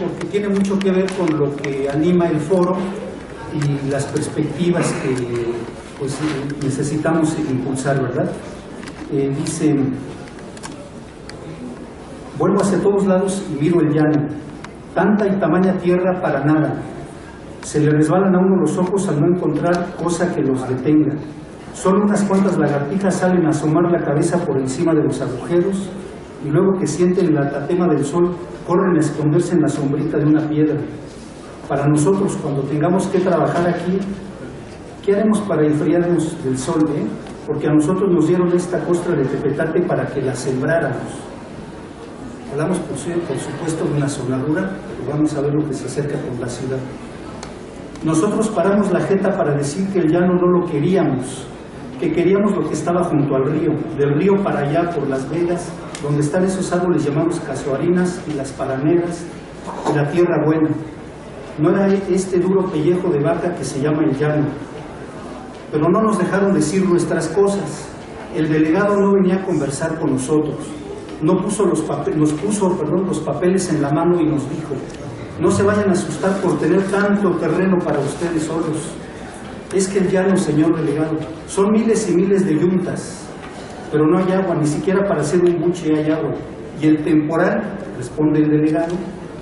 porque tiene mucho que ver con lo que anima el foro y las perspectivas que pues, necesitamos impulsar, ¿verdad? Dice: vuelvo hacia todos lados y miro el llano, tanta y tamaña tierra para nada. Se le resbalan a uno los ojos al no encontrar cosa que los detenga. Solo unas cuantas lagartijas salen a asomar la cabeza por encima de los agujeros y luego que sienten el atatema del sol, corren a esconderse en la sombrita de una piedra. Para nosotros, cuando tengamos que trabajar aquí, ¿qué haremos para enfriarnos del sol, Porque a nosotros nos dieron esta costra de tepetate para que la sembráramos. Hablamos, por supuesto, de una zona rural, pero vamos a ver lo que se acerca con la ciudad. Nosotros paramos la jeta para decir que el llano no lo queríamos, que queríamos lo que estaba junto al río, del río para allá, por Las Vegas, donde están esos árboles llamados casuarinas y las paraneras, y la tierra buena. No era este duro pellejo de vaca que se llama el llano. Pero no nos dejaron decir nuestras cosas. El delegado no venía a conversar con nosotros. Nos puso los papeles en la mano y nos dijo: no se vayan a asustar por tener tanto terreno para ustedes solos. Es que el llano, señor delegado, son miles y miles de yuntas, pero no hay agua, ni siquiera para hacer un buche hay agua. Y el temporal, responde el delegado,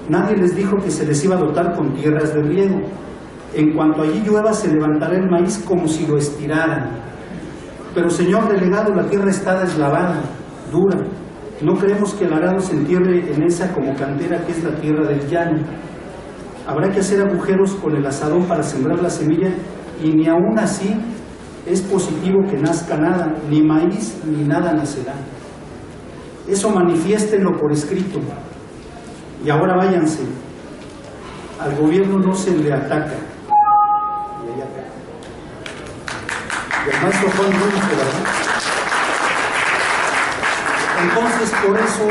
nadie les dijo que se les iba a dotar con tierras de riego. En cuanto allí llueva, se levantará el maíz como si lo estiraran. Pero, señor delegado, la tierra está deslavada, dura. No creemos que el arado se entierre en esa como cantera que es la tierra del llano. Habrá que hacer agujeros con el azadón para sembrar la semilla y ni aún así es positivo que nazca nada, ni maíz ni nada nacerá. Eso manifiéstenlo por escrito. Y ahora váyanse. Al gobierno no se le ataca. Y el maestro Juan Rubio, ¿verdad? Entonces, por eso,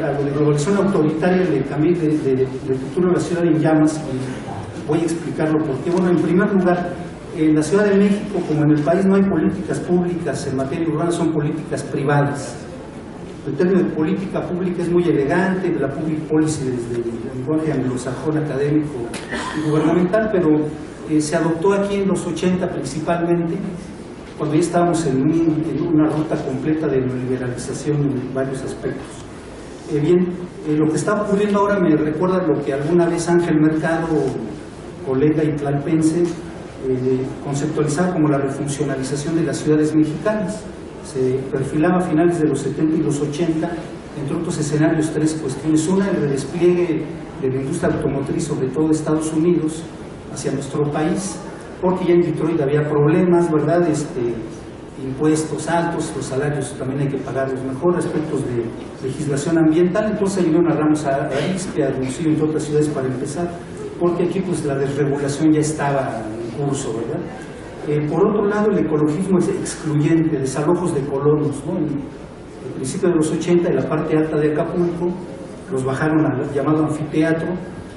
a lo de globalización autoritaria le cambié de título a la ciudad en llamas, y voy a explicarlo por qué. Bueno, en primer lugar, en la Ciudad de México, como en el país no hay políticas públicas en materia urbana, son políticas privadas. El término de política pública es muy elegante, la public policy desde el lenguaje anglosajón académico y gubernamental, pero se adoptó aquí en los 80 principalmente, cuando ya estábamos en una ruta completa de neoliberalización en varios aspectos. Lo que está ocurriendo ahora me recuerda lo que alguna vez Ángel Mercado, colega y tlalpense, conceptualizaba como la refuncionalización de las ciudades mexicanas. Se perfilaba a finales de los 70 y los 80, entre otros escenarios, tres cuestiones. Una, el redespliegue de la industria automotriz, sobre todo de Estados Unidos, hacia nuestro país, porque ya en Detroit había problemas, ¿verdad? Impuestos altos, los salarios también hay que pagarlos mejor, aspectos de legislación ambiental. Entonces ayudó a Ramos Arizpe, a Hermosillo y otras ciudades para empezar, porque aquí pues la desregulación ya estaba en curso, ¿verdad? Por otro lado, el ecologismo es excluyente, desalojos de colonos, ¿no? En el principio de los 80, en la parte alta de Acapulco, los bajaron al llamado anfiteatro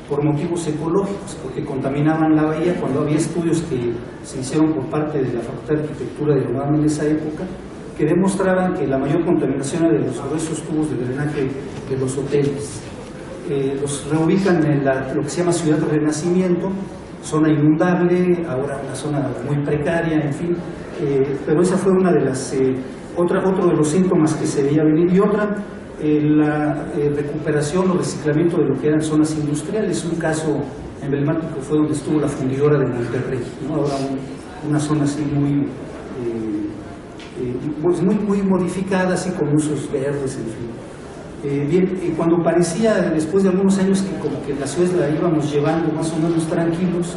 por motivos ecológicos, porque contaminaban la bahía, cuando había estudios que se hicieron por parte de la Facultad de Arquitectura de la UNAM en esa época, que demostraban que la mayor contaminación era de los gruesos tubos de drenaje de los hoteles. Los reubican en lo que se llama Ciudad de Renacimiento, zona inundable, ahora una zona muy precaria, en fin, pero esa fue una de las, otro de los síntomas que se veía venir. Y otra, la recuperación o reciclamiento de lo que eran zonas industriales. Un caso emblemático fue donde estuvo la fundidora de Monterrey, ¿no? Ahora una zona así muy modificada, así con usos verdes, en fin. Cuando parecía, después de algunos años, que como que las ciudades la íbamos llevando más o menos tranquilos,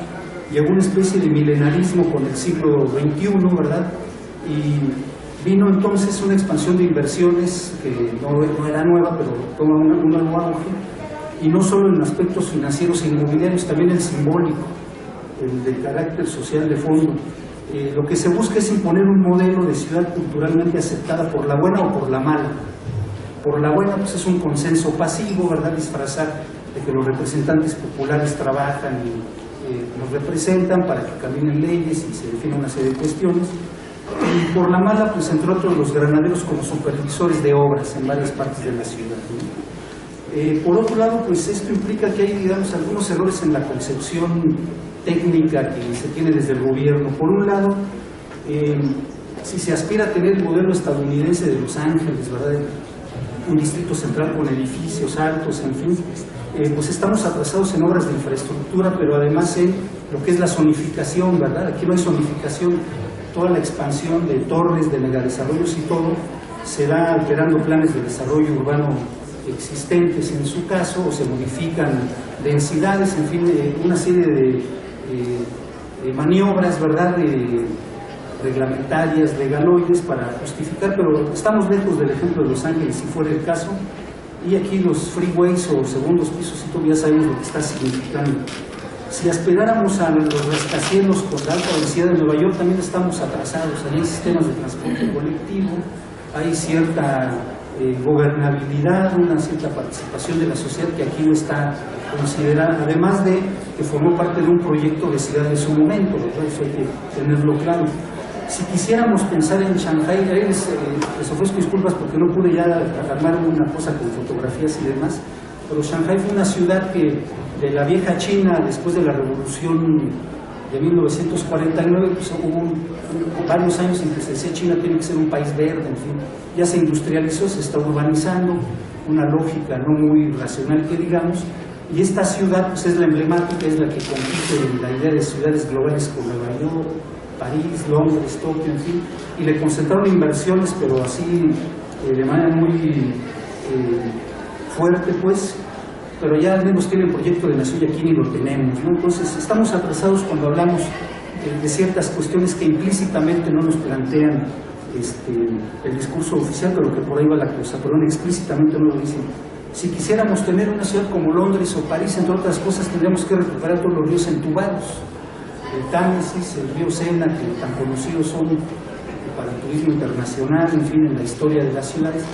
llegó una especie de milenarismo con el siglo XXI, ¿verdad? Y vino entonces una expansión de inversiones que no era nueva, pero toma un nuevo auge, y no solo en aspectos financieros e inmobiliarios, también el simbólico, el de carácter social de fondo. Lo que se busca es imponer un modelo de ciudad culturalmente aceptada por la buena o por la mala. Por la buena, pues es un consenso pasivo, ¿verdad? Disfrazar de que los representantes populares trabajan y nos representan para que caminen leyes y se defina una serie de cuestiones. Y por la mala, pues entre otros, los granaderos como supervisores de obras en varias partes de la ciudad, ¿no? Por otro lado, pues esto implica que hay, digamos, algunos errores en la concepción técnica que se tiene desde el gobierno. Por un lado, si se aspira a tener el modelo estadounidense de Los Ángeles, ¿verdad?, un distrito central con edificios altos, en fin, pues estamos atrasados en obras de infraestructura, pero además en lo que es la zonificación, ¿verdad? Aquí no hay zonificación, toda la expansión de torres, de megadesarrollos y todo, se da alterando planes de desarrollo urbano existentes en su caso, o se modifican densidades, en fin, una serie de maniobras, ¿verdad?, reglamentarias, legaloides para justificar, pero estamos lejos del ejemplo de Los Ángeles, si fuera el caso, y aquí los freeways o segundos pisos y todo ya sabemos lo que está significando. Si aspiráramos a los rascacielos con la alta densidad de Nueva York, también estamos atrasados. Hay sistemas de transporte colectivo, hay cierta gobernabilidad, una cierta participación de la sociedad que aquí no está considerada, además de que formó parte de un proyecto de ciudad en su momento, eso hay que tenerlo claro. Si quisiéramos pensar en Shanghái, les ofrezco disculpas porque no pude ya armar una cosa con fotografías y demás, pero Shanghái fue una ciudad que de la vieja China, después de la revolución de 1949, pues hubo varios años en que se decía China tiene que ser un país verde, en fin, ya se industrializó, se está urbanizando, una lógica no muy racional que digamos, y esta ciudad pues es la emblemática, es la que compite en la idea de ciudades globales como Nueva York, París, Londres, Tokio, en fin, y le concentraron inversiones, pero así de manera muy fuerte, pues, pero ya al menos tiene el proyecto de nación y aquí ni lo tenemos, ¿no? Entonces estamos atrasados cuando hablamos de ciertas cuestiones que implícitamente no nos plantean el discurso oficial, pero que por ahí va la cosa, pero explícitamente no lo dicen. Si quisiéramos tener una ciudad como Londres o París, entre otras cosas, tendríamos que recuperar todos los ríos entubados, el Támesis, el río Sena, que tan conocidos son para el turismo internacional, en fin, en la historia de las ciudades,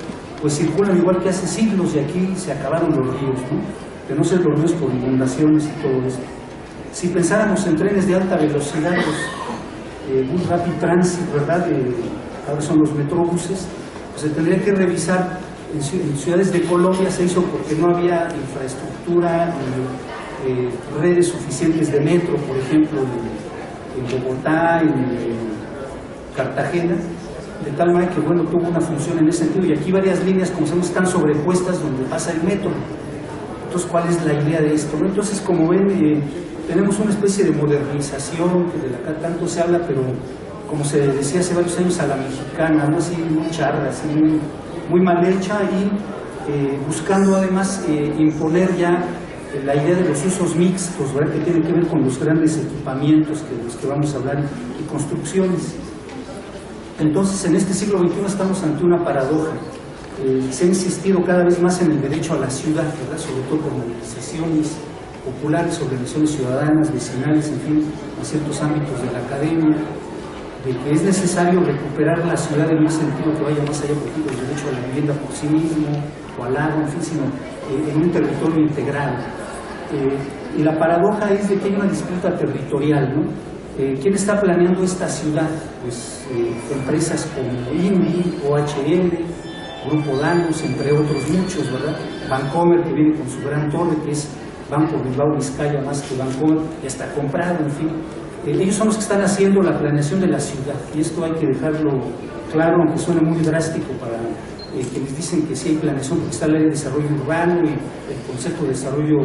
pues circulan igual que hace siglos y aquí se acabaron los ríos, ¿no? Que no se los ríos por inundaciones y todo eso. Si pensáramos en trenes de alta velocidad, un rapid transit, ¿verdad? Ahora son los metrobuses, pues se tendría que revisar. En ciudades de Colombia se hizo porque no había infraestructura, redes suficientes de metro, por ejemplo, en Bogotá, en Cartagena, de tal manera que, bueno, tuvo una función en ese sentido, y aquí varias líneas, como sabemos, están sobrepuestas donde pasa el metro. Entonces, ¿cuál es la idea de esto, no? Entonces, como ven, tenemos una especie de modernización, que de la que tanto se habla, pero como se decía hace varios años, a la mexicana, ¿no? Así muy charra, así muy mal hecha, y buscando además imponer ya la idea de los usos mixtos, ¿verdad?, que tienen que ver con los grandes equipamientos de los que vamos a hablar y construcciones. Entonces, en este siglo XXI estamos ante una paradoja. Se ha insistido cada vez más en el derecho a la ciudad, ¿verdad?, sobre todo por movilizaciones populares, organizaciones ciudadanas, vecinales, en fin, en ciertos ámbitos de la academia, de que es necesario recuperar la ciudad en un sentido que vaya más allá, por ejemplo, del derecho a la vivienda por sí mismo, o al agua, en fin, sino en un territorio integral. Y la paradoja es de que hay una disputa territorial, ¿no? ¿Quién está planeando esta ciudad? Pues empresas como INDI, OHL, Grupo Danos, entre otros muchos, ¿verdad? Bancomer, que viene con su gran torre, que es Banco Bilbao Vizcaya más que Bancomer, ya está comprado, en fin. Ellos son los que están haciendo la planeación de la ciudad, y esto hay que dejarlo claro, aunque suene muy drástico para quienes dicen que sí hay planeación, porque está la ley de desarrollo urbano y el concepto de desarrollo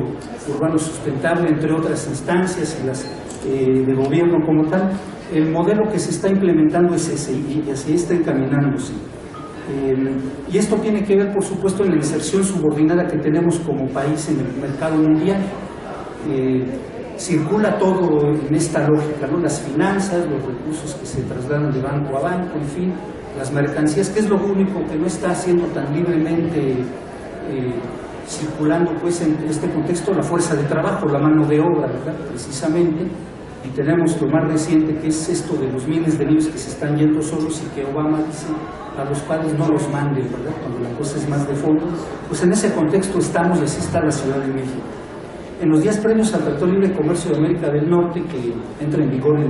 urbano sustentable, entre otras instancias, y las de gobierno como tal. El modelo que se está implementando es ese, y así está encaminándose. Y esto tiene que ver, por supuesto, en la inserción subordinada que tenemos como país en el mercado mundial. Circula todo en esta lógica, ¿no? Las finanzas, los recursos que se trasladan de banco a banco, en fin, las mercancías, que es lo único que no está haciendo tan libremente circulando, pues, en este contexto, la fuerza de trabajo, la mano de obra, ¿verdad?, precisamente. Y tenemos lo más reciente, que es esto de los miles de niños que se están yendo solos, y que Obama dice a los padres no los manden, ¿verdad?, cuando la cosa es más de fondo. Pues en ese contexto estamos, y así está la Ciudad de México. En los días previos al Tratado de Libre Comercio de América del Norte, que entra en vigor el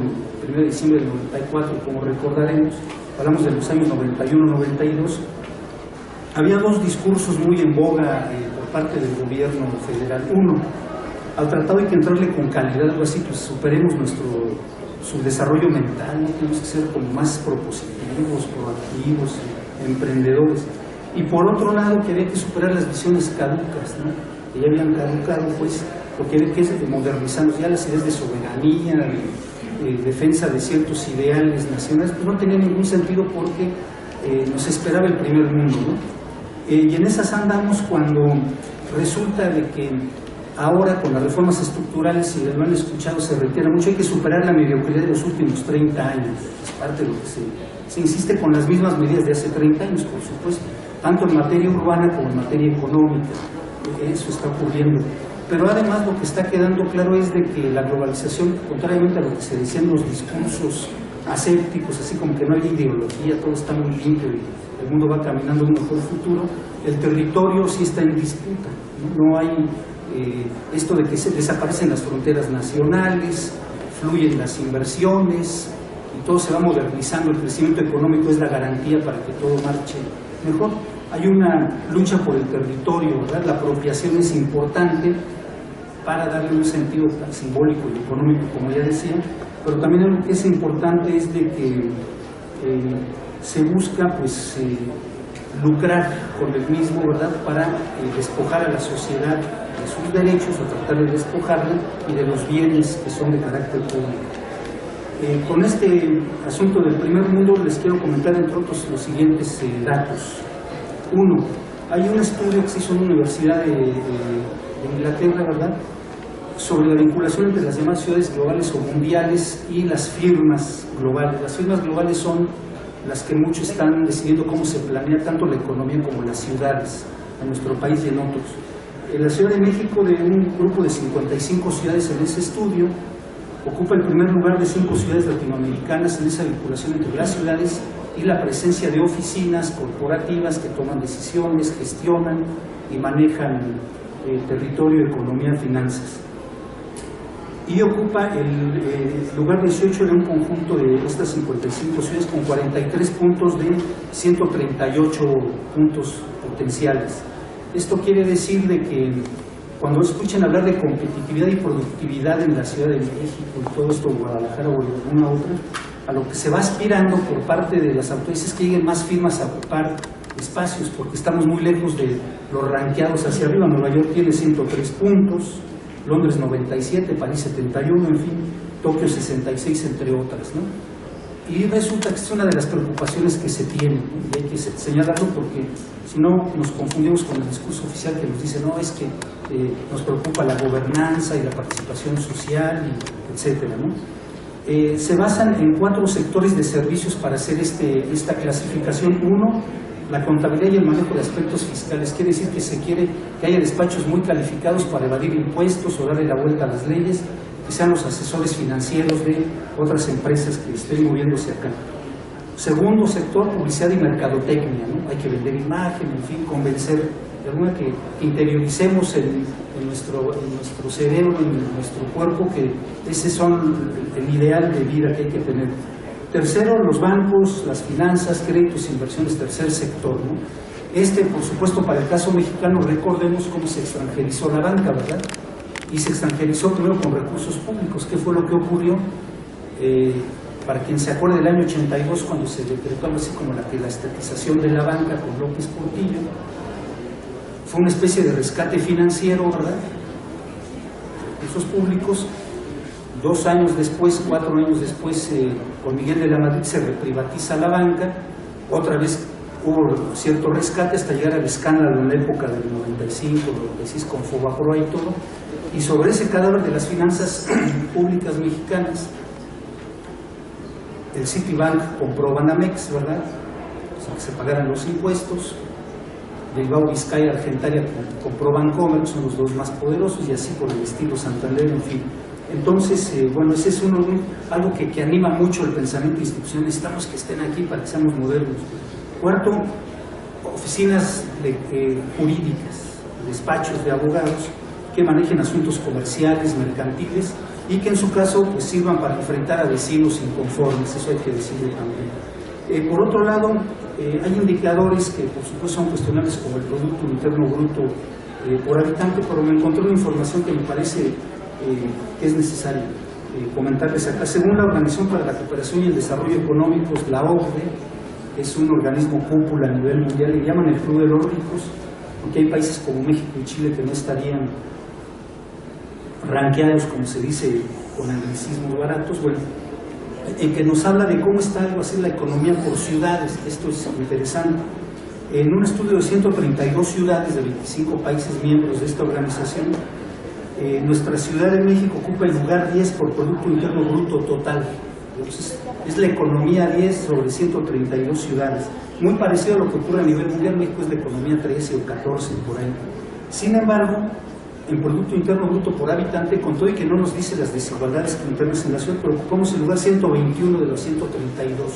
1 de diciembre del 94, como recordaremos, hablamos de los años 91-92, había dos discursos muy en boga por parte del gobierno federal. Uno, al tratado hay que entrarle con calidad, algo así, pues superemos su desarrollo mental, ¿no? Tenemos que ser como más propositivos, proactivos, emprendedores. Y por otro lado, que había que superar las visiones caducas, ¿no? Que ya habían caducado, pues, porque había que modernizarnos. Ya las ideas de soberanía, defensa de ciertos ideales nacionales, pues no tenía ningún sentido porque nos esperaba el primer mundo, ¿no? Y en esas andamos cuando resulta de que ahora con las reformas estructurales, si lo han escuchado, se reitera mucho, hay que superar la mediocridad de los últimos 30 años. Es parte de lo que se insiste con las mismas medidas de hace 30 años, por supuesto, tanto en materia urbana como en materia económica. Eso está ocurriendo. Pero además lo que está quedando claro es de que la globalización, contrariamente a lo que se decía en los discursos asépticos, así como que no hay ideología, todo está muy limpio y el mundo va caminando a un mejor futuro, el territorio sí está en disputa, ¿no? No hay esto de que se desaparecen las fronteras nacionales, fluyen las inversiones y todo se va modernizando. El crecimiento económico es la garantía para que todo marche mejor. Hay una lucha por el territorio, ¿verdad? La apropiación es importante para darle un sentido tan simbólico y económico, como ya decía, pero también lo que es importante es de que se busca, pues, lucrar con el mismo, ¿verdad?, para despojar a la sociedad de sus derechos o tratar de despojarla y de los bienes que son de carácter público. Con este asunto del primer mundo les quiero comentar, entre otros, los siguientes datos. Uno, hay un estudio que se hizo en una universidad de Inglaterra, ¿verdad?, sobre la vinculación entre las demás ciudades globales o mundiales y las firmas globales. Las firmas globales son las que muchos están decidiendo cómo se planea tanto la economía como las ciudades en nuestro país y en otros. En la Ciudad de México, de un grupo de 55 ciudades en ese estudio, ocupa el primer lugar de 5 ciudades latinoamericanas en esa vinculación entre las ciudades y la presencia de oficinas corporativas que toman decisiones, gestionan y manejan territorio, economía, finanzas. Y ocupa el lugar 18 de un conjunto de estas 55 ciudades con 43 puntos de 138 puntos potenciales. Esto quiere decir de que cuando escuchen hablar de competitividad y productividad en la Ciudad de México y todo esto, Guadalajara o alguna otra, a lo que se va aspirando por parte de las autoridades es que lleguen más firmas a ocupar espacios, porque estamos muy lejos de los ranqueados hacia arriba. Nueva York tiene 103 puntos, Londres 97, París 71, en fin, Tokio 66, entre otras, ¿no? Y resulta que es una de las preocupaciones que se tiene, ¿no? Y hay que señalarlo porque si no nos confundimos con el discurso oficial que nos dice, no, es que nos preocupa la gobernanza y la participación social, y etcétera, ¿no? Se basan en 4 sectores de servicios para hacer esta clasificación. Uno, la contabilidad y el manejo de aspectos fiscales. Quiere decir que se quiere que haya despachos muy calificados para evadir impuestos o darle la vuelta a las leyes, que sean los asesores financieros de otras empresas que estén moviéndose acá. Segundo sector, publicidad y mercadotecnia, ¿no? Hay que vender imagen, en fin, convencer, de alguna que interioricemos en nuestro cerebro, en nuestro cuerpo, que ese son el ideal de vida que hay que tener. Tercero, los bancos, las finanzas, créditos, inversiones, tercer sector, ¿no? Por supuesto, para el caso mexicano, recordemos cómo se extranjerizó la banca, ¿verdad? Y se extranjerizó primero con recursos públicos. ¿Qué fue lo que ocurrió? Para quien se acuerde del año 82, cuando se decretó algo así como la estatización de la banca con López Portillo, fue una especie de rescate financiero, ¿verdad? Recursos públicos. 2 años después, 4 años después, con Miguel de la Madrid se reprivatiza la banca. Otra vez hubo cierto rescate hasta llegar al escándalo en la época del 95, 96 con Fobaproa y todo. Y sobre ese cadáver de las finanzas públicas mexicanas, el Citibank compró Banamex, ¿verdad? O sea, que se pagaran los impuestos. Bilbao, Vizcaya, Argentaria compró Bancomer, son los 2 más poderosos, y así por el estilo, Santander, en fin. Entonces, bueno, ese es algo que anima mucho el pensamiento institucional. Necesitamos que estén aquí para que seamos modernos. Cuarto, oficinas jurídicas, despachos de abogados que manejen asuntos comerciales, mercantiles, y que en su caso pues sirvan para enfrentar a vecinos inconformes. Eso hay que decirlo también. Por otro lado, hay indicadores que por supuesto son cuestionables, como el Producto Interno Bruto por habitante, pero me encontré una información que me parece que es necesario comentarles acá. Según la Organización para la Cooperación y el Desarrollo Económicos, la OCDE, es un organismo cúpula a nivel mundial, le llaman el Club de los Ricos, porque hay países como México y Chile que no estarían ranqueados, como se dice, con anglicismos baratos. Bueno, que nos habla de cómo está algo así la economía por ciudades. Esto es interesante. En un estudio de 132 ciudades de 25 países miembros de esta organización, nuestra Ciudad de México ocupa el lugar 10 por Producto Interno Bruto total. Entonces, es la economía 10 sobre 132 ciudades. Muy parecido a lo que ocurre a nivel mundial. México es la economía 13 o 14 por ahí. Sin embargo, en Producto Interno Bruto por habitante, con todo y que no nos dice las desigualdades internas en la ciudad, pero ocupamos el lugar 121 de los 132.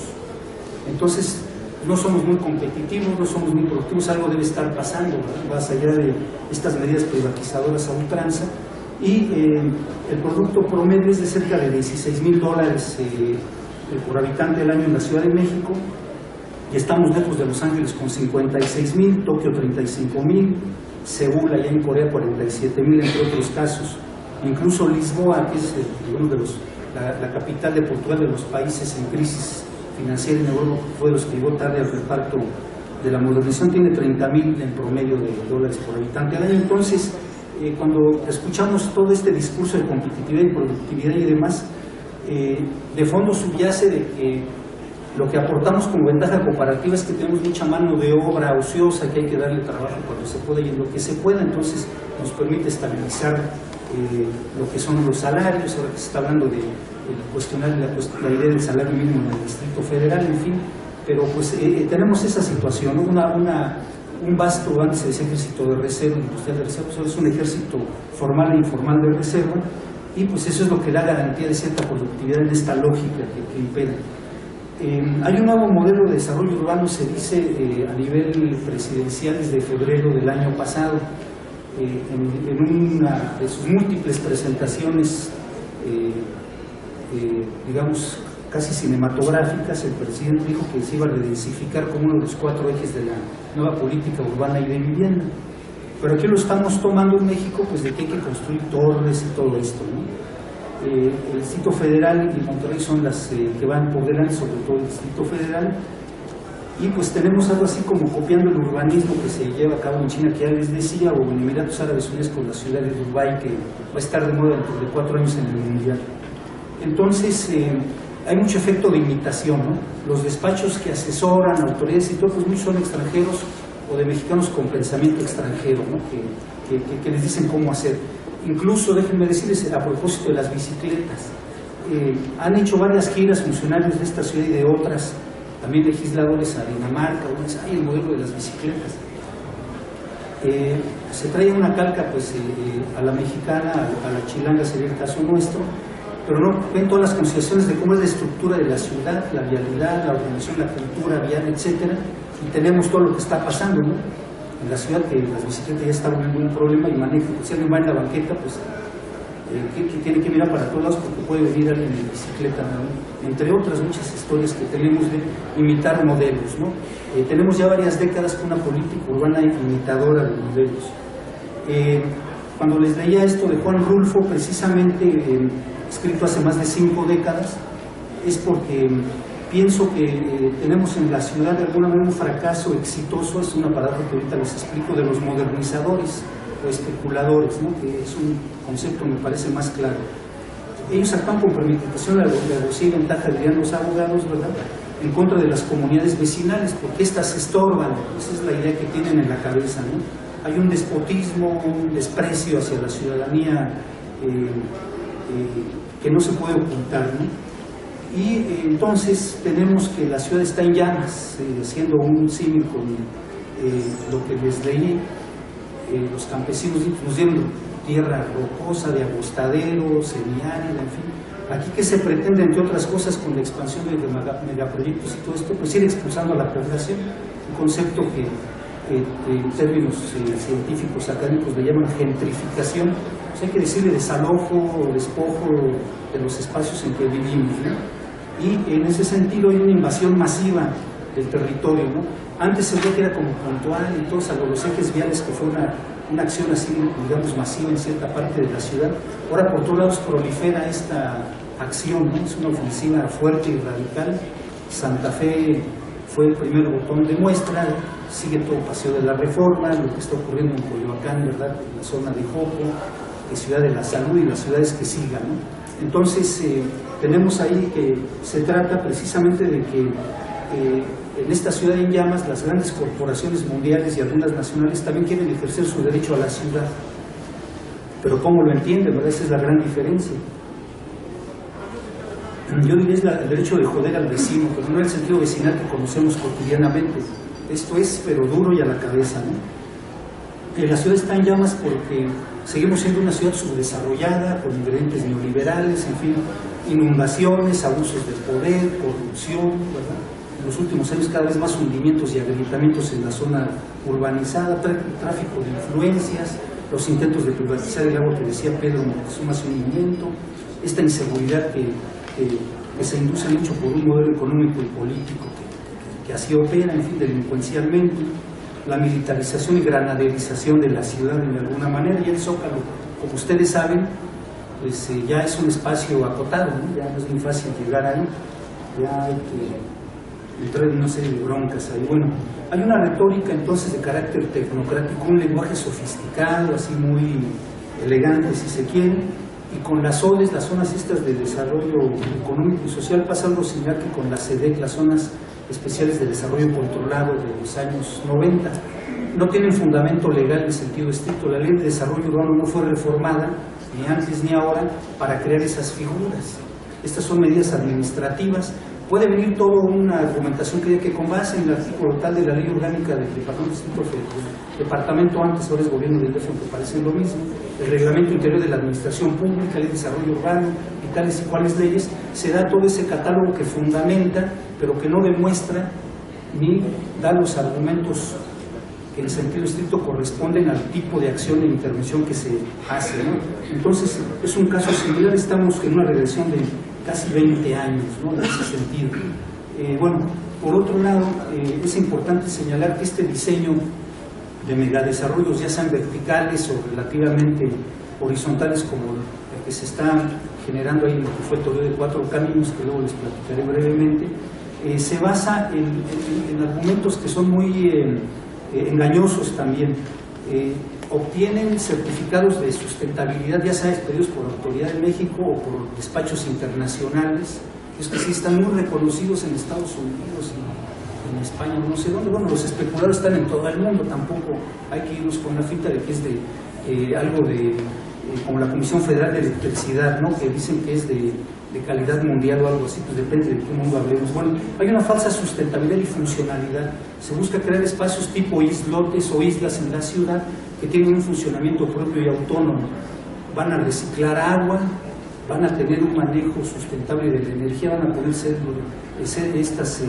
Entonces, no somos muy competitivos, no somos muy productivos, algo debe estar pasando, ¿verdad? Más allá de estas medidas privatizadoras a ultranza. Y el producto promedio es de cerca de $16,000 por habitante del año en la Ciudad de México, y estamos lejos de Los Ángeles con 56,000, Tokio 35,000, Seúl allá en Corea 47,000, entre otros casos. Incluso Lisboa, que es la capital de Portugal, de los países en crisis financiera en Europa, fue de los que llegó tarde al reparto de la modernización, tiene 30,000 en promedio de dólares por habitante al año. Entonces, cuando escuchamos todo este discurso de competitividad y productividad y demás, de fondo subyace de que lo que aportamos como ventaja comparativa es que tenemos mucha mano de obra ociosa, que hay que darle trabajo cuando se puede y en lo que se pueda. Entonces nos permite estabilizar lo que son los salarios. Ahora que se está hablando de cuestionar la idea del salario mínimo en el Distrito Federal, en fin, pero pues tenemos esa situación, ¿no? Un vasto, antes se decía ejército de reserva, industrial de reserva, pues es un ejército formal e informal de reserva, y pues eso es lo que da garantía de cierta productividad en esta lógica que impera. Hay un nuevo modelo de desarrollo urbano, se dice, a nivel presidencial desde febrero del año pasado. En una de sus múltiples presentaciones, digamos, casi cinematográficas, el presidente dijo que se iba a redensificar como uno de los 4 ejes de la nueva política urbana y de vivienda. Pero aquí lo estamos tomando en México, pues de que hay que construir torres y todo esto, ¿no? El Distrito Federal y Monterrey son las que van por delante, sobre todo el Distrito Federal, y pues tenemos algo así como copiando el urbanismo que se lleva a cabo en China, que ya les decía, o en Emiratos Árabes Unidos con la ciudad de Dubái, que va a estar de moda dentro de 4 años en el Mundial. Entonces, hay mucho efecto de imitación, ¿no? Los despachos que asesoran, autoridades y todo, pues muchos son extranjeros o de mexicanos con pensamiento extranjero, ¿no? que les dicen cómo hacer. Incluso, déjenme decirles, a propósito de las bicicletas, han hecho varias giras funcionarios de esta ciudad y de otras, también legisladores a Dinamarca, hay el modelo de las bicicletas. Se trae una calca pues a la mexicana, a la chilanga sería el caso nuestro, pero no ven todas las consideraciones de cómo es la estructura de la ciudad, la vialidad, la organización, la cultura vial, etcétera, y tenemos todo lo que está pasando, ¿no? En la ciudad, que las bicicletas ya están un problema y manejo, si alguien va en la banqueta, pues que tiene que mirar para todos lados porque puede venir alguien en bicicleta, ¿no? Entre otras muchas historias que tenemos de imitar modelos, ¿no? Tenemos ya varias décadas con una política urbana imitadora de modelos. Cuando les leía esto de Juan Rulfo, precisamente escrito hace más de 5 décadas, es porque pienso que tenemos en la ciudad de alguna manera un fracaso exitoso, es una palabra que ahorita les explico, de los modernizadores o especuladores, ¿no? Que es un concepto que me parece más claro. Ellos actúan con premeditación, alevosía y ventaja, dirían los abogados, ¿verdad?, en contra de las comunidades vecinales, porque éstas estorban. Esa es la idea que tienen en la cabeza, ¿no? Hay un despotismo, un desprecio hacia la ciudadanía que no se puede ocultar, ¿no? Y entonces tenemos que la ciudad está en llamas, haciendo un símil con lo que les leí. Los campesinos nos dieron tierra rocosa, de agostadero, semiárida, en fin. Aquí que se pretende, entre otras cosas, con la expansión de megaproyectos y todo esto, pues ir expulsando a la población, un concepto que en términos científicos, académicos, le llaman gentrificación. Pues hay que decirle desalojo o despojo de los espacios en que vivimos, ¿no? Y en ese sentido hay una invasión masiva del territorio, ¿no? Antes se veía que era como puntual y todo, salvo los ejes viales, que fue una una acción así, digamos, masiva en cierta parte de la ciudad. Ahora por todos lados prolifera esta acción, ¿no? Es una ofensiva fuerte y radical. Santa Fe fue el primer botón de muestra, sigue todo Paseo de la Reforma, lo que está ocurriendo en Coyoacán, ¿verdad?, en la zona de Joco, de Ciudad de la Salud y las ciudades que sigan, ¿no? Entonces, tenemos ahí que se trata precisamente de que en esta ciudad en llamas las grandes corporaciones mundiales y algunas nacionales también quieren ejercer su derecho a la ciudad. Pero ¿cómo lo entienden, verdad? Esa es la gran diferencia. Yo diría es el derecho de joder al vecino, pero no en el sentido vecinal que conocemos cotidianamente. Esto es, pero duro y a la cabeza, ¿no? La ciudad está en llamas porque seguimos siendo una ciudad subdesarrollada, con ingredientes neoliberales, en fin, inundaciones, abusos de poder, corrupción, ¿verdad? En los últimos años cada vez más hundimientos y agrietamientos en la zona urbanizada, tráfico de influencias, los intentos de privatizar el agua que decía Pedro Moctezuma hace un momento, esta inseguridad que se induce mucho por un modelo económico y político que así opera, en fin, delincuencialmente, la militarización y granaderización de la ciudad de alguna manera, y el Zócalo, como ustedes saben, pues ya es un espacio acotado, ¿no? Ya no es muy fácil llegar ahí, ya hay que entrar en una serie de broncas ahí. Bueno, hay una retórica entonces de carácter tecnocrático, un lenguaje sofisticado, así muy elegante si se quiere, y con las zonas estas de desarrollo económico y social pasa algo similar que con la SEDEC, las zonas especiales de desarrollo controlado de los años 90. No tienen fundamento legal en sentido estricto. La ley de desarrollo urbano no fue reformada, ni antes ni ahora, para crear esas figuras. Estas son medidas administrativas. Puede venir toda una argumentación que con base en el artículo tal de la ley orgánica del departamento antes, ahora es gobierno del DF, que parecen lo mismo, el reglamento interior de la administración pública, ley de desarrollo urbano y tales y cuales leyes, se da todo ese catálogo que fundamenta, pero que no demuestra ni da los argumentos que en sentido estricto corresponden al tipo de acción e intervención que se hace, ¿no? Entonces, es un caso similar, estamos en una regresión de casi 20 años, ¿no?, en ese sentido. Bueno, por otro lado, es importante señalar que este diseño de megadesarrollos, ya sean verticales o relativamente horizontales, como el que se está generando ahí en lo que fue el Toreo de 4 Caminos, que luego les platicaré brevemente, se basa en argumentos que son muy engañosos también. Obtienen certificados de sustentabilidad, ya sea expedidos por Autoridad de México o por despachos internacionales, es que sí están muy reconocidos en Estados Unidos y en España, no sé dónde. Bueno, los especuladores están en todo el mundo, tampoco hay que irnos con la finta de que es de algo de como la Comisión Federal de Electricidad, ¿no?, que dicen que es de calidad mundial o algo así, pues depende de qué mundo hablemos. Bueno, hay una falsa sustentabilidad y funcionalidad. Se busca crear espacios tipo islotes o islas en la ciudad que tienen un funcionamiento propio y autónomo. Van a reciclar agua, van a tener un manejo sustentable de la energía, van a poder ser estas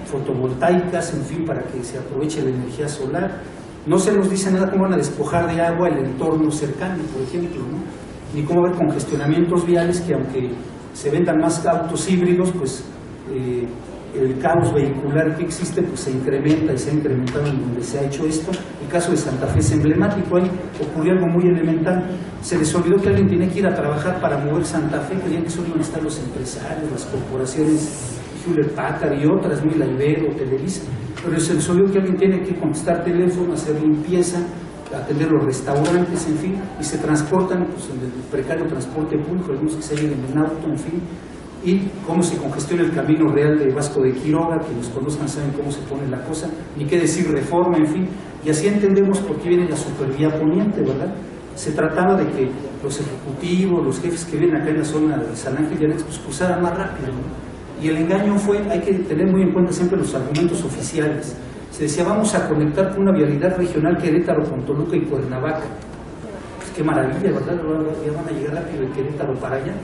fotovoltaicas, en fin, para que se aproveche la energía solar. No se nos dice nada cómo van a despojar de agua el entorno cercano, por ejemplo, ¿no?, ni cómo haber congestionamientos viales que, aunque se vendan más autos híbridos, pues el caos vehicular que existe pues se incrementa y se ha incrementado en donde se ha hecho esto. El caso de Santa Fe es emblemático. Ahí ocurrió algo muy elemental. Se les olvidó que alguien tenía que ir a trabajar para mover Santa Fe, creían que solo iban a estar los empresarios, las corporaciones Hewlett Packard y otras, muy la Ibero, Televisa, pero se les olvidó que alguien tiene que contestar teléfono, hacer limpieza, atender los restaurantes, en fin, y se transportan pues, en el precario transporte público, algunos que se lleven en auto, en fin, y cómo se congestiona el camino real de Vasco de Quiroga, que los conozcan saben cómo se pone la cosa, ni qué decir Reforma, en fin, y así entendemos por qué viene la supervía poniente, ¿verdad? Se trataba de que los ejecutivos, los jefes que viven acá en la zona de San Ángel y Anex, pues cruzaran más rápido, ¿no? Y el engaño fue, hay que tener muy en cuenta siempre los argumentos oficiales. Se decía, vamos a conectar con una vialidad regional Querétaro con Toluca y Cuernavaca. Pues qué maravilla, ¿verdad? Ya van a llegar rápido de Querétaro para allá.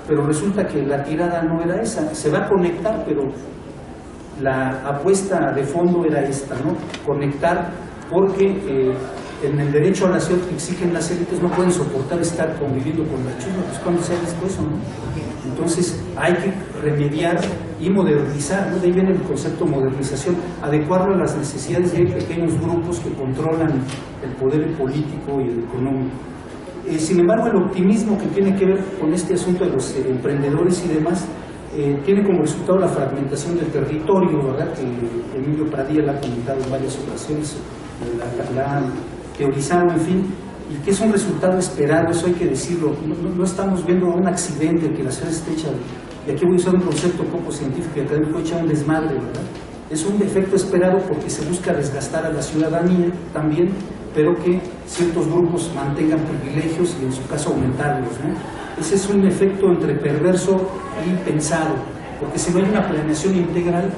Pero resulta que la tirada no era esa. Se va a conectar, pero la apuesta de fondo era esta, ¿no? Conectar porque en el derecho a la ciudad que exigen las élites no pueden soportar estar conviviendo con la chusma, pues cuando se ha visto eso, ¿no? Entonces hay que remediar y modernizar, ¿no? De ahí viene el concepto de modernización, adecuarlo a las necesidades de pequeños grupos que controlan el poder político y el económico. Sin embargo, el optimismo que tiene que ver con este asunto de los emprendedores y demás, tiene como resultado la fragmentación del territorio, ¿verdad? Que Emilio Pradilla la ha comentado en varias ocasiones, la ha teorizado, en fin, y que es un resultado esperado, eso hay que decirlo. No estamos viendo un accidente que la ciudad esté hecha, y aquí voy a usar un concepto poco científico y académico, hecha un desmadre, ¿verdad? Es un defecto esperado porque se busca desgastar a la ciudadanía también, pero que ciertos grupos mantengan privilegios y en su caso aumentarlos, ¿no? Ese es un efecto entre perverso y pensado, porque si no hay una planeación integral,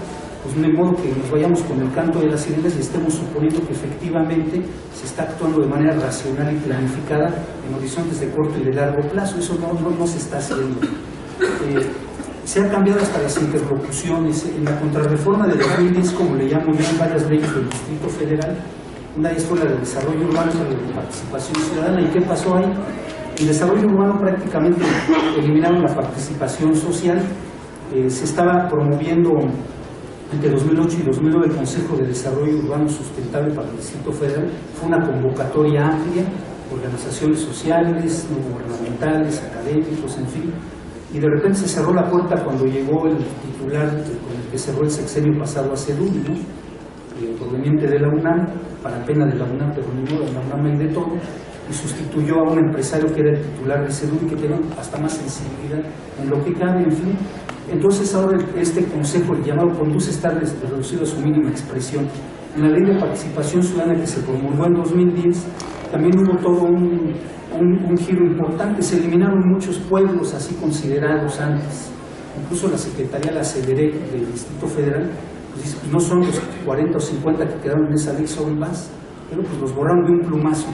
pues no hay modo que nos vayamos con el canto de las sirenas y estemos suponiendo que efectivamente se está actuando de manera racional y planificada en horizontes de corto y de largo plazo. Eso no se está haciendo. Se han cambiado hasta las interlocuciones. En la contrarreforma de 2010, como le llamo yo, en varias leyes del Distrito Federal, una de ellas fue la de desarrollo urbano, la de participación ciudadana. ¿Y qué pasó ahí? En desarrollo urbano prácticamente eliminaron la participación social. Se estaba promoviendo entre 2008 y 2009 el Consejo de Desarrollo Urbano Sustentable para el Distrito Federal. Fue una convocatoria amplia, organizaciones sociales, no gubernamentales, académicos, en fin. Y de repente se cerró la puerta cuando llegó el titular con el que cerró el sexenio pasado a CEDUM, ¿no? Proveniente de la UNAM, para pena de la UNAM, pero ni modo, la UNAM hay de todo, y sustituyó a un empresario que era el titular de CEDUM, que tenía hasta más sensibilidad en lo que cabe, en fin. Entonces ahora este consejo, el llamado CONDUCE, está reducido a su mínima expresión. En la ley de participación ciudadana que se promulgó en 2010, también hubo todo un giro importante. Se eliminaron muchos pueblos así considerados antes. Incluso la Secretaría, la CEDEREC del Distrito Federal, pues no son los 40 o 50 que quedaron en esa ley, son más, pero pues los borraron de un plumazo.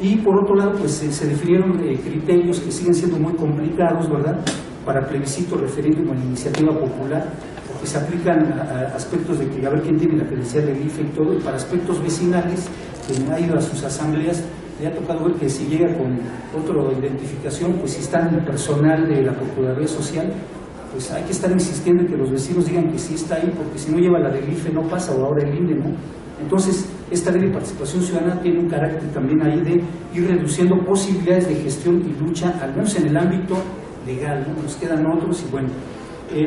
Y por otro lado, pues se definieron criterios que siguen siendo muy complicados, ¿verdad?, para plebiscito, referéndum o iniciativa popular, porque se aplican a aspectos de que a ver quién tiene la credencial del IFE y todo, y para aspectos vecinales, que ha ido a sus asambleas, le ha tocado ver que si llega con otra identificación, pues si está en el personal de la Procuraduría Social, pues hay que estar insistiendo en que los vecinos digan que sí está ahí, porque si no lleva la del IFE no pasa, o ahora el INE, ¿no? Entonces, esta ley de participación ciudadana tiene un carácter también ahí de ir reduciendo posibilidades de gestión y lucha, al menos en el ámbito legal, ¿no? Nos quedan otros. Y bueno,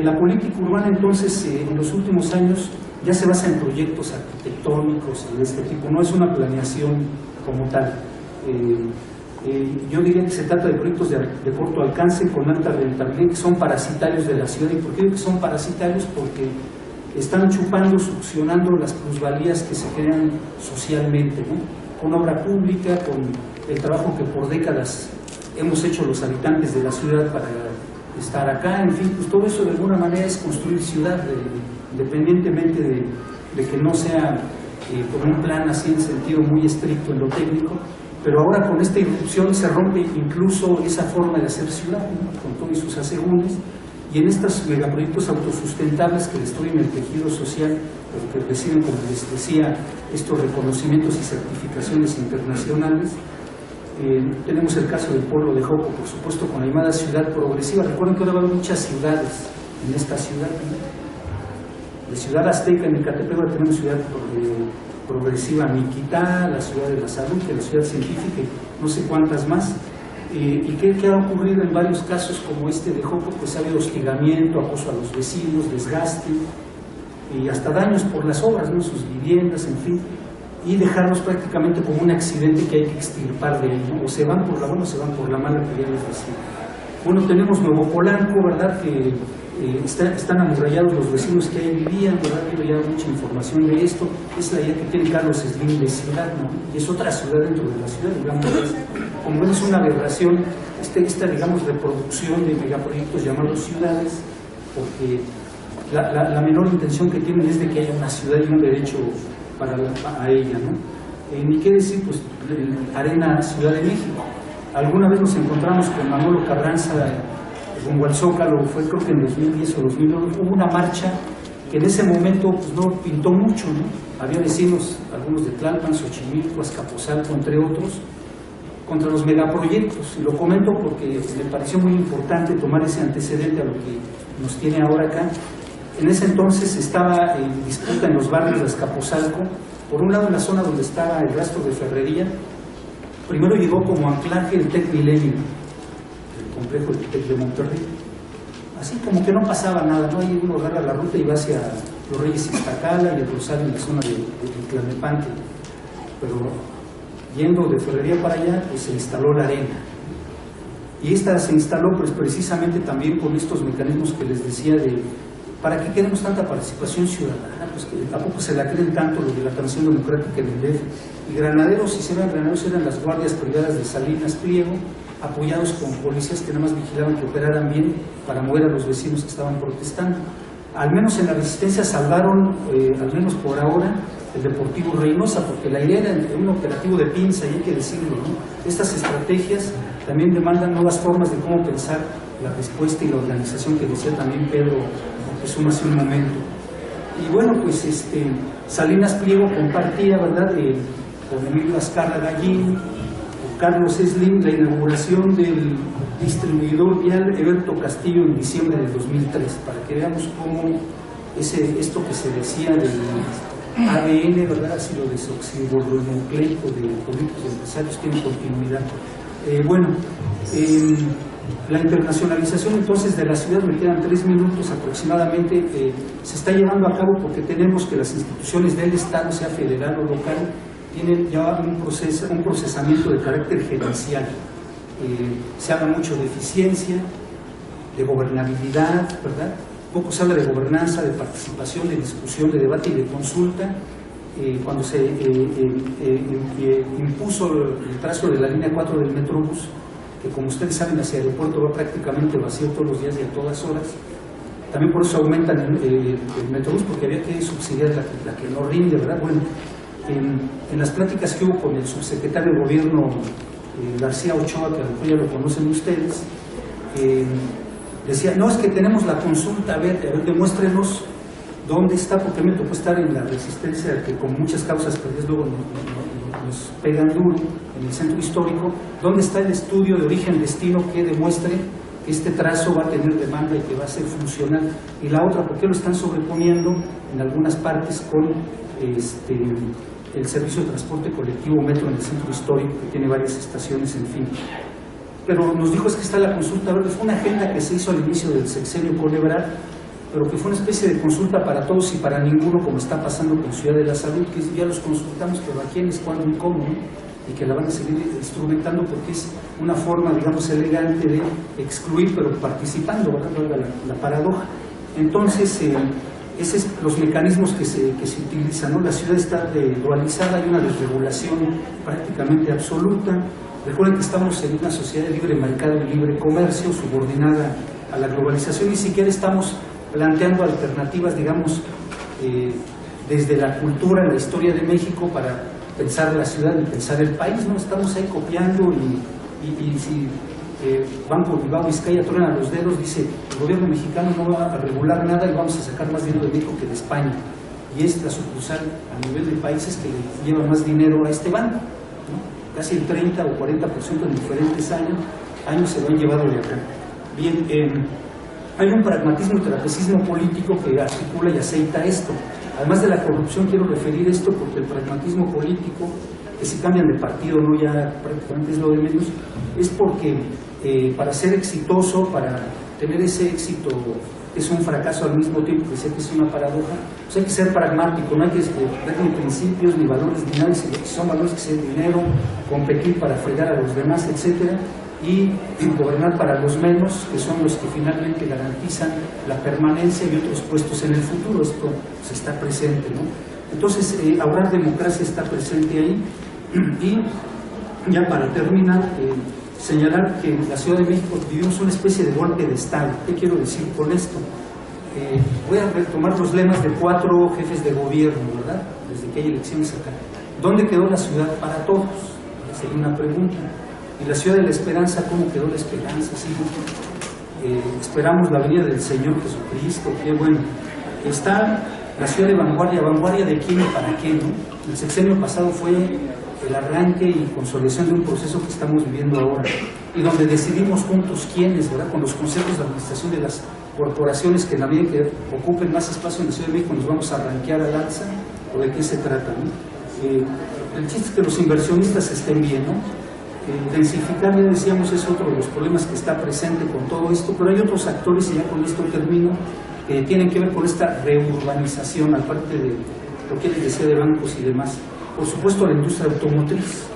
la política urbana entonces en los últimos años ya se basa en proyectos arquitectónicos de este tipo, no es una planeación como tal. Yo diría que se trata de proyectos de corto alcance con alta rentabilidad, que son parasitarios de la ciudad. ¿Y por qué digo que son parasitarios? Porque están chupando, succionando las plusvalías que se crean socialmente, ¿no? Con obra pública, con el trabajo que por décadas hemos hecho los habitantes de la ciudad para estar acá, en fin, pues todo eso de alguna manera es construir ciudad, independientemente de que no sea con un plan así en sentido muy estricto en lo técnico, pero ahora con esta irrupción se rompe incluso esa forma de hacer ciudad, ¿no?, con todos sus asegúnes. Y en estos megaproyectos autosustentables que destruyen el tejido social, que reciben, como les decía, estos reconocimientos y certificaciones internacionales, tenemos el caso del pueblo de Joco, por supuesto, con la llamada ciudad progresiva. Recuerden que ahora hay muchas ciudades en esta ciudad, ¿no? De Ciudad Azteca, en Ecatepec, ahora tenemos ciudad progresiva Miquitá, la ciudad de la salud, la ciudad científica y no sé cuántas más. ¿Y qué ha ocurrido en varios casos como este de Joco? Pues ha habido hostigamiento, acoso a los vecinos, desgaste y hasta daños por las obras, ¿no?, sus viviendas, en fin, y dejarlos prácticamente como un accidente que hay que extirpar de ahí, ¿no? O se van por la buena o se van por la mala, que ya les decía. Bueno, tenemos Nuevo Polanco, ¿verdad?, que están amurrallados los vecinos que ahí vivían, ¿verdad? Hay ya mucha información de esto. Es la idea que tiene Carlos Slim de ciudad, ¿no? Y es otra ciudad dentro de la ciudad, digamos. Como es una aberración, esta, digamos, reproducción de megaproyectos llamados ciudades, porque la menor intención que tienen es de que haya una ciudad y un derecho a ella, ¿no? Ni qué decir, pues, Arena Ciudad de México. Alguna vez nos encontramos con Manolo Carranza rumbo al Zócalo, fue creo que en 2010 o 2009, hubo una marcha que que en ese momento pues, no pintó mucho, ¿no? Había vecinos, algunos de Tlalpan, Xochimilco, Azcapotzalco, entre otros, contra los megaproyectos. Y lo comento porque me pareció muy importante tomar ese antecedente a lo que nos tiene ahora acá. En ese entonces estaba en disputa en los barrios de Azcapotzalco, por un lado en la zona donde estaba el rastro de ferrería. Primero llegó como anclaje el TEC Milenio, el complejo del TEC de Monterrey. Así como que no pasaba nada, ¿no? Ahí uno agarra la ruta y va hacia Los Reyes Iztacala y el Rosario en la zona de Tlalnepantla. Pero yendo de ferrería para allá, pues se instaló la arena. Y esta se instaló pues precisamente también con estos mecanismos que les decía de ¿para qué queremos tanta participación ciudadana? Pues que tampoco se la creen tanto lo de la transición democrática en el DF. Y granaderos, si se eran granaderos, eran las guardias privadas de Salinas Pliego, apoyados con policías que nada más vigilaban que operaran bien para mover a los vecinos que estaban protestando. Al menos en la resistencia salvaron, al menos por ahora, el Deportivo Reynosa, porque la idea era un operativo de pinza, y hay que decirlo, ¿no? Estas estrategias también demandan nuevas formas de cómo pensar la respuesta y la organización, que decía también Pedro Jesús hace un momento. Y bueno, pues Salinas Pliego compartía, ¿verdad?, con Emilio Azcarra Gallín, con Carlos Slim, la inauguración del distribuidor vial Eberto Castillo en diciembre del 2003, para que veamos cómo esto que se decía del ADN, ¿verdad?, ácido desoxirribonucleico de políticos y empresarios, tiene continuidad. La internacionalización entonces de la ciudad, me quedan 3 minutos aproximadamente, se está llevando a cabo porque tenemos que las instituciones del Estado, sea federal o local, tienen ya un procesamiento de carácter gerencial. Se habla mucho de eficiencia, de gobernabilidad, ¿verdad? Poco se habla de gobernanza, de participación, de discusión, de debate y de consulta. Cuando se impuso el trazo de la línea 4 del Metrobús, que como ustedes saben hacia el aeropuerto va prácticamente vacío todos los días y a todas horas, también por eso aumentan el Metrobús, porque había que subsidiar la que no rinde, ¿verdad? Bueno, en las pláticas que hubo con el subsecretario de Gobierno García Ochoa, que a lo mejor ya lo conocen ustedes, decía, no, es que tenemos la consulta, a ver, demuéstrenos dónde está, porque me tocó estar en la resistencia, que con muchas causas perdidas luego nos pegan duro, en el centro histórico, dónde está el estudio de origen-destino que demuestre que este trazo va a tener demanda y que va a ser funcional. Y la otra, ¿por qué lo están sobreponiendo en algunas partes con el servicio de transporte colectivo metro en el centro histórico, que tiene varias estaciones, en fin? Pero nos dijo, es que está la consulta verde. Fue una agenda que se hizo al inicio del sexenio con Ebrard, pero que fue una especie de consulta para todos y para ninguno, como está pasando con Ciudad de la Salud, que ya los consultamos, pero a quiénes, cuándo y cómo, ¿no? Y que la van a seguir instrumentando porque es una forma, digamos, elegante de excluir, pero participando, ¿verdad? La paradoja. Entonces, esos son los mecanismos que se utilizan, ¿no? La ciudad está dualizada, hay una desregulación prácticamente absoluta. Recuerden que estamos en una sociedad de libre mercado y libre comercio, subordinada a la globalización, y ni siquiera estamos planteando alternativas, digamos, desde la cultura, la historia de México para pensar la ciudad y pensar el país, ¿no? Estamos ahí copiando y si Banco Bilbao Vizcaya truena los dedos, dice, el gobierno mexicano no va a regular nada y vamos a sacar más dinero de México que de España. Y es la sucursal a nivel de países que le lleva más dinero a este banco, ¿no? Casi el 30 o 40% en diferentes años se lo han llevado de acá. Bien, hay un pragmatismo y trapecismo político que articula y aceita esto. Además de la corrupción, quiero referir esto porque el pragmatismo político, que si cambian de partido no ya prácticamente es lo de menos, es porque para ser exitoso, para tener ese éxito, es un fracaso al mismo tiempo, que sé que es una paradoja, pues hay que ser pragmático, no hay que ver ni principios, ni valores, ni nada, si son valores que sea dinero, competir para fregar a los demás, etcétera, y gobernar para los menos, que son los que finalmente garantizan la permanencia y otros puestos en el futuro. Esto pues, está presente, ¿no? Entonces, ahorrar democracia está presente ahí. Y ya para terminar, señalar que en la Ciudad de México vivimos una especie de golpe de Estado. ¿Qué quiero decir con esto? Voy a retomar los lemas de 4 jefes de gobierno, ¿verdad? Desde que hay elecciones acá. ¿Dónde quedó la ciudad para todos? Esa es una pregunta. Y la ciudad de la esperanza, ¿cómo quedó la esperanza? ¿Sí? Esperamos la venida del Señor Jesucristo, qué bueno. Está la ciudad de vanguardia. ¿Vanguardia de quién y para qué, no? El sexenio pasado fue el arranque y consolidación de un proceso que estamos viviendo ahora, y donde decidimos juntos quiénes, ¿verdad? Con los consejos de administración de las corporaciones, que en la medida que ocupen más espacio en la Ciudad de México nos vamos a arranquear al alza, o de qué se trata, ¿no? El chiste es que los inversionistas estén bien, ¿no? Densificar, ya decíamos, es otro de los problemas que está presente con todo esto, pero hay otros actores, y ya con esto termino, que tienen que ver con esta reurbanización, aparte de lo que les decía de bancos y demás. Por supuesto, la industria automotriz.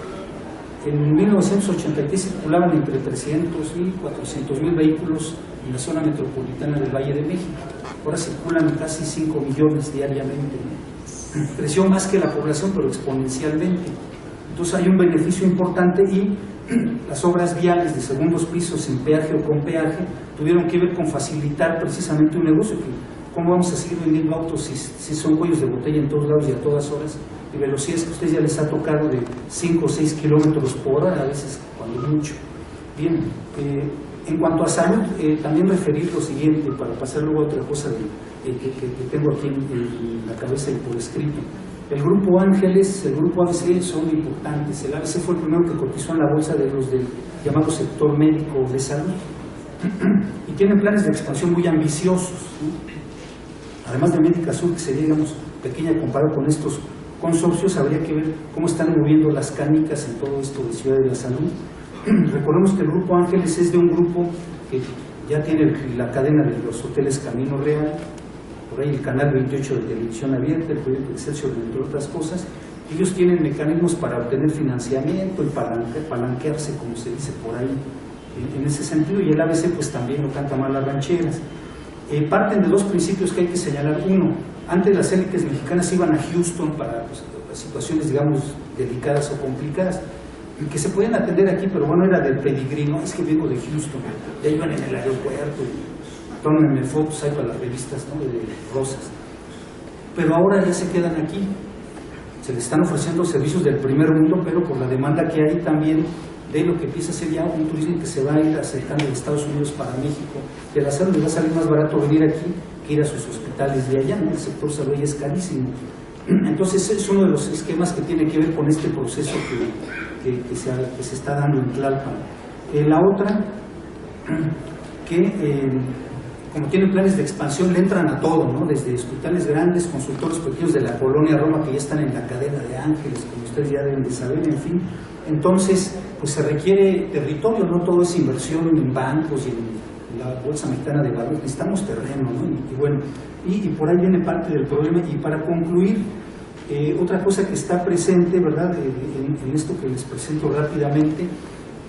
En 1983 circulaban entre 300.000 y 400.000 vehículos en la zona metropolitana del Valle de México. Ahora circulan casi 5 millones diariamente, ¿no? Creció más que la población, pero exponencialmente. Entonces hay un beneficio importante, y las obras viales de segundos pisos sin peaje o con peaje tuvieron que ver con facilitar precisamente un negocio. ¿Cómo vamos a seguir vendiendo autos si son cuellos de botella en todos lados y a todas horas, y velocidades que a ustedes ya les ha tocado de 5 o 6 kilómetros por hora, a veces cuando mucho? Bien, en cuanto a salud, también referir lo siguiente, para pasar luego a otra cosa que tengo aquí en la cabeza y por escrito. El Grupo Ángeles, el Grupo ABC son importantes. El ABC fue el primero que cotizó en la bolsa de los del llamado sector médico de salud, y tienen planes de expansión muy ambiciosos, ¿no? Además de Médica Sur, que sería, digamos, pequeña comparado con estos consorcios, habría que ver cómo están moviendo las canicas en todo esto de Ciudad de la Salud. Recordemos que el Grupo Ángeles es de un grupo que ya tiene la cadena de los hoteles Camino Real, por ahí el canal 28 de televisión abierta, el proyecto Excelsior, entre otras cosas. Ellos tienen mecanismos para obtener financiamiento y palanquearse, como se dice por ahí, en ese sentido, y el ABC pues también no canta mal las rancheras. Parten de dos principios que hay que señalar. Uno, antes las élites mexicanas iban a Houston para situaciones, digamos, delicadas o complicadas, que se podían atender aquí, pero bueno, era del peregrino. Es que vengo de Houston, ya iban en el aeropuerto, y tómenme fotos ahí para las revistas, ¿no?, de rosas. Pero ahora ya se quedan aquí, se les están ofreciendo servicios del primer mundo, pero por la demanda que hay también de lo que empieza a ser ya un turismo que se va a ir acercando de Estados Unidos para México. De la salud les va a salir más barato venir aquí que ir a sus hospitales de allá, ¿no? El sector salud ya es carísimo. Entonces es uno de los esquemas que tiene que ver con este proceso que se está dando en Tlalpan. La otra, que como tienen planes de expansión, le entran a todo, ¿no? Desde hospitales grandes, consultorios pequeños de la colonia Roma, que ya están en la cadena de Ángeles, como ustedes ya deben de saber, en fin. Entonces, pues se requiere territorio, no todo es inversión en bancos y en la Bolsa Mexicana de Valores, necesitamos terreno, ¿no? Y bueno, y por ahí viene parte del problema. Y para concluir, otra cosa que está presente, ¿verdad?, en esto que les presento rápidamente,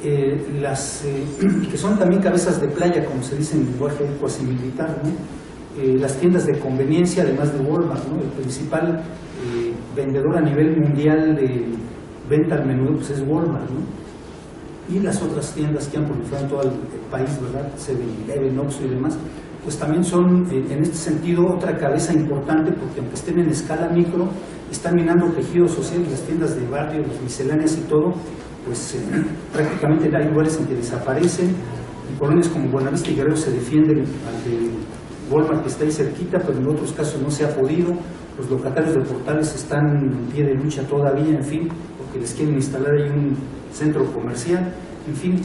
que son también cabezas de playa, como se dice en lenguaje cuasi militar, ¿no? Las tiendas de conveniencia, además de Walmart, ¿no? El principal vendedor a nivel mundial de venta al menudeo pues es Walmart, ¿no? Y las otras tiendas que han proliferado en todo el país, ¿verdad?, 7-Eleven, Oxxo y demás, pues también son, en este sentido, otra cabeza importante, porque aunque estén en escala micro, están minando tejidos sociales. Las tiendas de barrio, las misceláneas y todo, pues prácticamente hay lugares en que desaparecen, y colonias como Buenavista y Guerrero se defienden ante Walmart, que está ahí cerquita, pero en otros casos no se ha podido. Los locatarios de Portales están en pie de lucha todavía, en fin, porque les quieren instalar ahí un centro comercial, en fin,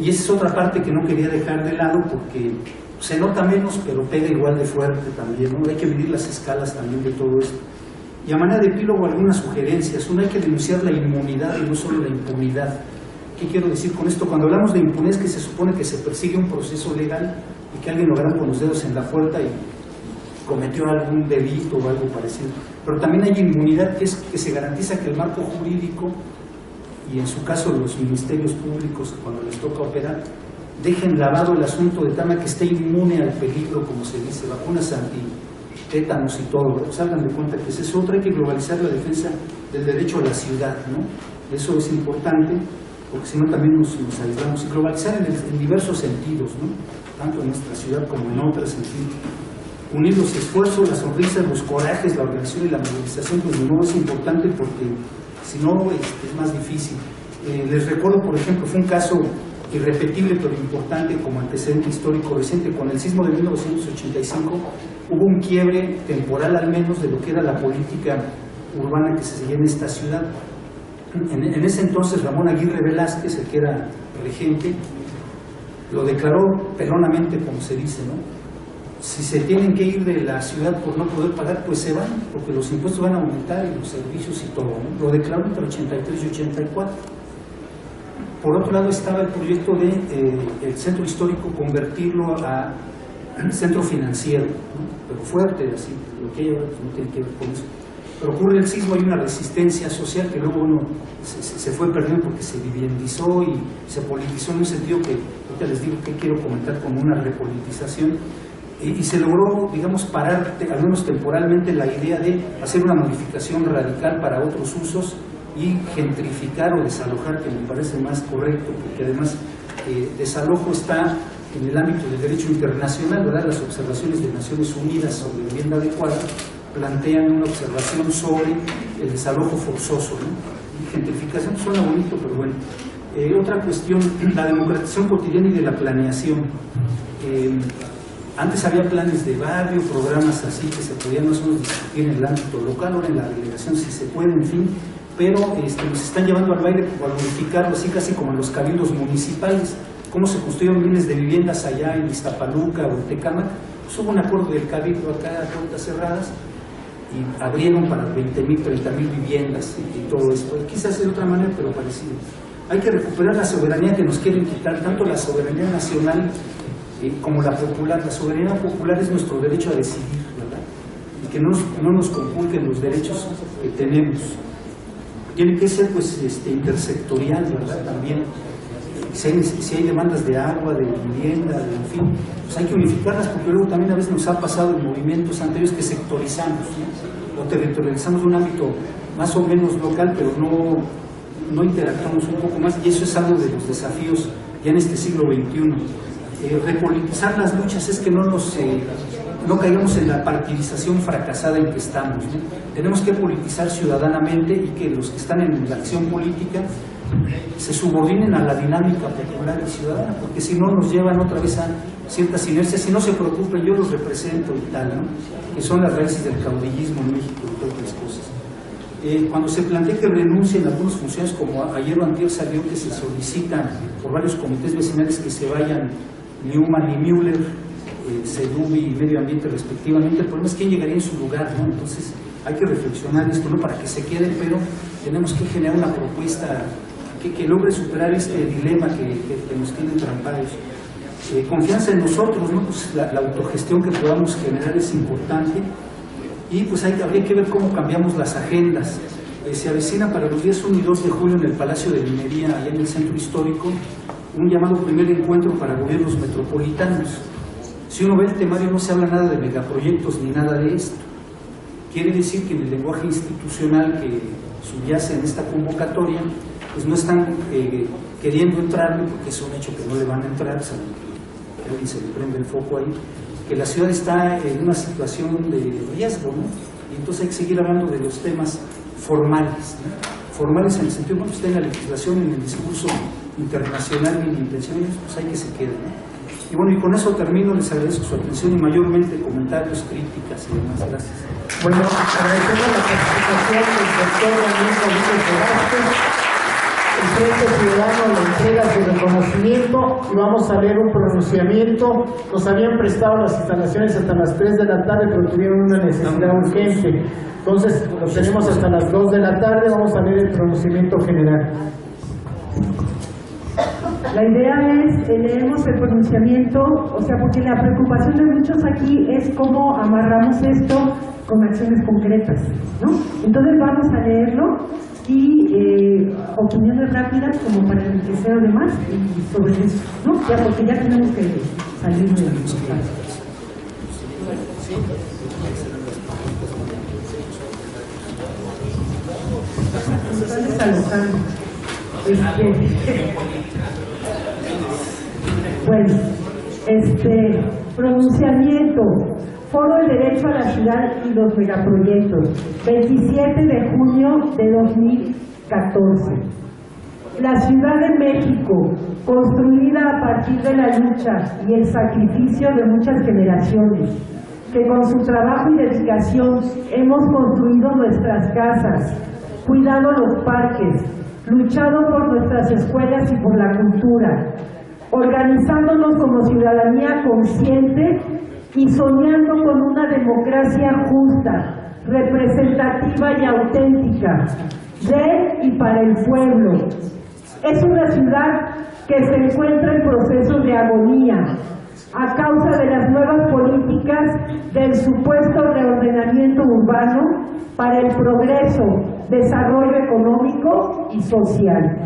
y esa es otra parte que no quería dejar de lado, porque se nota menos, pero pega igual de fuerte también, ¿no? Hay que medir las escalas también de todo esto. Y a manera de epílogo, algunas sugerencias. Una, hay que denunciar la inmunidad y no solo la impunidad. ¿Qué quiero decir con esto? Cuando hablamos de impunidad, es que se supone que se persigue un proceso legal y que alguien lo agarra con los dedos en la puerta y cometió algún delito o algo parecido. Pero también hay inmunidad, que es que se garantiza que el marco jurídico, y en su caso los ministerios públicos, cuando les toca operar, dejen lavado el asunto de tal manera que esté inmune al peligro, como se dice, vacunas antitétanos y todo, ¿no? Salgan de cuenta que es eso. Otra, hay que globalizar la defensa del derecho a la ciudad, ¿no? Eso es importante, porque si no también nos aislamos. Y globalizar en diversos sentidos, ¿no? Tanto en nuestra ciudad como en otras, en fin. Unir los esfuerzos, las sonrisas, los corajes, la organización y la movilización, pues de nuevo es importante, porque si no es más difícil. Les recuerdo, por ejemplo, fue un caso irrepetible pero importante como antecedente histórico reciente. Con el sismo de 1985 hubo un quiebre temporal al menos de lo que era la política urbana que se seguía en esta ciudad. En ese entonces Ramón Aguirre Velázquez, el que era regente, lo declaró pelonamente, como se dice, ¿no? Si se tienen que ir de la ciudad por no poder pagar, pues se van, porque los impuestos van a aumentar y los servicios y todo, ¿no? Lo declaró entre 83 y 84. Por otro lado estaba el proyecto de el centro histórico convertirlo a centro financiero, ¿no? Pero fuerte, así, lo que hay ahora no tiene que ver con eso. Pero ocurre el sismo, hay una resistencia social que luego se fue perdiendo porque se viviendizó y se politizó en un sentido que ahorita les digo que quiero comentar como una repolitización, y se logró, digamos, parar al menos temporalmente la idea de hacer una modificación radical para otros usos y gentrificar o desalojar, que me parece más correcto, porque además desalojo está en el ámbito del derecho internacional, ¿verdad? Las observaciones de Naciones Unidas sobre vivienda adecuada plantean una observación sobre el desalojo forzoso, ¿no? Y gentrificación suena bonito, pero bueno. Otra cuestión, la democratización cotidiana y de la planeación. Antes había planes de barrio, programas así que se podían más o menos discutir en el ámbito local, ahora en la delegación si se puede, en fin, pero nos están llevando al baile para modificarlo así casi como en los cabildos municipales. Cómo se construyeron miles de viviendas allá en Iztapaluca o en Tecámac. Pues hubo un acuerdo del cabildo acá a puertas cerradas y abrieron para 20.000, 30.000 viviendas y todo esto. Quizás de otra manera, pero parecido. Hay que recuperar la soberanía que nos quieren quitar, tanto la soberanía nacional como la popular. La soberanía popular es nuestro derecho a decidir, ¿verdad? Y que no nos conculquen los derechos que tenemos. Tiene que ser pues intersectorial, ¿verdad? También. Si hay demandas de agua, de vivienda, en fin, pues hay que unificarlas, porque luego también a veces nos ha pasado en movimientos anteriores que sectorizamos, ¿no? O territorializamos un ámbito más o menos local, pero no interactuamos un poco más, y eso es algo de los desafíos ya en este siglo XXI. Repolitizar las luchas es que no caigamos en la partidización fracasada en que estamos, ¿no? Tenemos que politizar ciudadanamente y que los que están en la acción política se subordinen a la dinámica popular y ciudadana, porque si no nos llevan otra vez a ciertas inercias. Si no se preocupen, yo los represento y tal, ¿no? Que son las raíces del caudillismo en México y todas otras cosas. Cuando se plantea que renuncien algunas funciones, como ayer o antier salió que se solicitan por varios comités vecinales que se vayan Newman y Müller, Sedubi y Medio Ambiente respectivamente, el problema es quién llegaría en su lugar, ¿no? Entonces hay que reflexionar esto, ¿no? Para que se queden, pero tenemos que generar una propuesta que logre superar este dilema que nos tiene entrampados. Confianza en nosotros, ¿no? Pues la autogestión que podamos generar es importante, y pues habría que ver cómo cambiamos las agendas. Se avecina para los días 1 y 2 de julio en el Palacio de Minería, allá en el Centro Histórico, un llamado primer encuentro para gobiernos metropolitanos. Si uno ve el temario, no se habla nada de megaproyectos ni nada de esto. Quiere decir que en el lenguaje institucional que subyace en esta convocatoria, pues no están queriendo entrarle, porque es un hecho que no le van a entrar, que alguien se le prende el foco ahí, que la ciudad está en una situación de riesgo, ¿no? Y entonces hay que seguir hablando de los temas formales, ¿no? Formales en el sentido, bueno, está en la legislación, en el discurso internacional y en intenciones, pues hay que se quede, ¿no? Y bueno, y con eso termino, les agradezco su atención y mayormente comentarios, críticas y demás. Gracias. Bueno, agradecemos la participación del doctor Daniel Felipe Velázquez. El Frente Ciudadano le entrega su reconocimiento y vamos a leer un pronunciamiento. Nos habían prestado las instalaciones hasta las 3 de la tarde, pero tuvieron una necesidad urgente. Entonces, lo tenemos hasta las 2 de la tarde. Vamos a leer el pronunciamiento general. La idea es, leemos el pronunciamiento, o sea, porque la preocupación de muchos aquí es cómo amarramos esto con acciones concretas, ¿no? Entonces vamos a leerlo y opiniones rápidas como para enriquecer a los demás y sobre eso, ¿no? Ya, porque ya tenemos que salir de los espacios. Están desalojando. Bueno, pronunciamiento. Foro del Derecho a la Ciudad y los Megaproyectos, 27 de junio de 2014. La Ciudad de México, construida a partir de la lucha y el sacrificio de muchas generaciones, que con su trabajo y dedicación hemos construido nuestras casas, cuidado los parques, luchado por nuestras escuelas y por la cultura, organizándonos como ciudadanía consciente y soñando con una democracia justa, representativa y auténtica, de y para el pueblo. Es una ciudad que se encuentra en proceso de agonía a causa de las nuevas políticas del supuesto reordenamiento urbano para el progreso, desarrollo económico y social,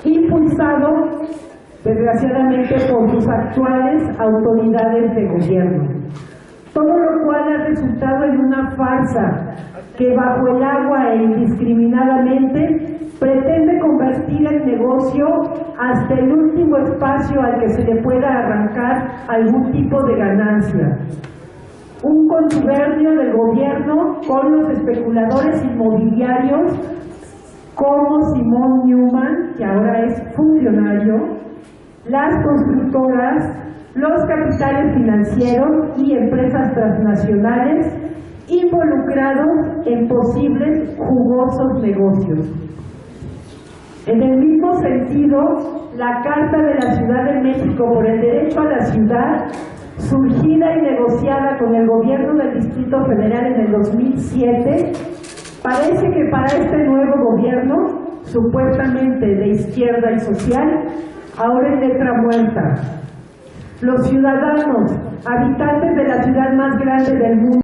impulsado desgraciadamente por sus actuales autoridades de gobierno. Todo lo cual ha resultado en una farsa que bajo el agua e indiscriminadamente pretende convertir el negocio hasta el último espacio al que se le pueda arrancar algún tipo de ganancia. Un contubernio del gobierno con los especuladores inmobiliarios como Simón Newman, que ahora es funcionario, las constructoras, los capitales financieros y empresas transnacionales involucrados en posibles jugosos negocios. En el mismo sentido, la Carta de la Ciudad de México por el Derecho a la Ciudad, surgida y negociada con el gobierno del Distrito Federal en el 2007, parece que para este nuevo gobierno, supuestamente de izquierda y social, ahora es letra muerta. Los ciudadanos, habitantes de la ciudad más grande del mundo,